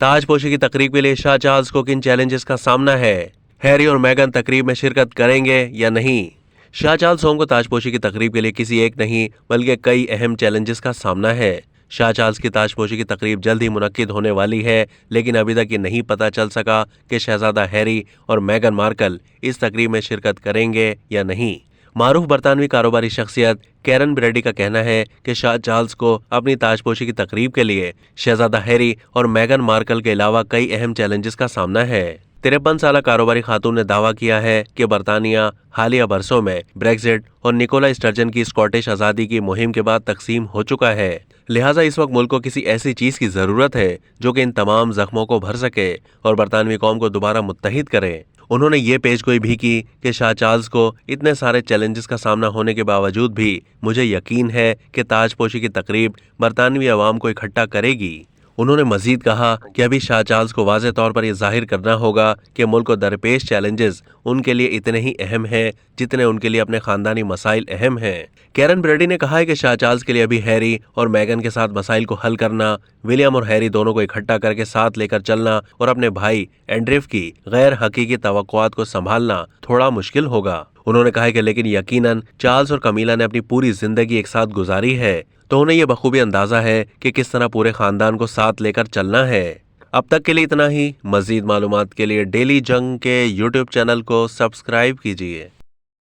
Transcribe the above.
ताजपोशी की तकरीब के लिए शाह चार्ल्स को किन चैलेंजेस का सामना है? हैरी और मेगन तकरीब में शिरकत करेंगे या नहीं? शाह चार्ल्स होम को ताजपोशी की तकरीब के लिए किसी एक नहीं बल्कि कई अहम चैलेंजेस का सामना है। शाह चार्ल्स की ताजपोशी की तकरीब जल्द ही मुनक्किद होने वाली है, लेकिन अभी तक ये नहीं पता चल सका कि शहजादा हैरी और मेगन मार्कल इस तकरीब में शिरकत करेंगे या नहीं। मारूफ बरतानवी कारोबारी शख्सियत कैरन ब्रैडी का कहना है कि शाह चार्ल्स को अपनी ताजपोशी की तकरीब के लिए शहजादा हैरी और मेगन मार्कल के अलावा कई अहम चैलेंजेस का सामना है। 53 साल कारोबारी खातून ने दावा किया है कि बरतानिया हालिया बरसों में ब्रेक्जिट और निकोला स्टर्जन की स्कॉटिश आज़ादी की मुहिम के बाद तकसीम हो चुका है। लिहाजा इस वक्त मुल्क को किसी ऐसी चीज की जरूरत है जो कि इन तमाम जख्मों को भर सके और बरतानवी कौम को दोबारा मुत्तहिद करे। उन्होंने ये पेशगोई भी की कि शाह चार्ल्स को इतने सारे चैलेंजेस का सामना होने के बावजूद भी मुझे यकीन है कि ताजपोशी की तकरीब बरतानवी अवाम को इकट्ठा करेगी। उन्होंने मजीद कहा कि अभी शाह चार्ल्स को वाज़ेह तौर पर यह जाहिर करना होगा कि मुल्क को दरपेश चैलेंजेस उनके लिए इतने ही अहम हैं जितने उनके लिए अपने खानदानी मसाइल अहम हैं। कैरन ब्रैडी ने कहा है कि शाह चार्ल्स के लिए अभी हैरी और मेगन के साथ मसाइल को हल करना, विलियम और हैरी दोनों को इकट्ठा करके साथ लेकर चलना और अपने भाई एंड्रिफ की गैर हकीकी तवक्कुआत को संभालना थोड़ा मुश्किल होगा। उन्होंने कहा कि लेकिन यकीनन चार्ल्स और कमीला ने अपनी पूरी जिंदगी एक साथ गुजारी है, तो उन्हें यह बखूबी अंदाजा है कि किस तरह पूरे खानदान को साथ लेकर चलना है। अब तक के लिए इतना ही। मजीद मालूमात के लिए डेली जंग के YouTube चैनल को सब्सक्राइब कीजिए।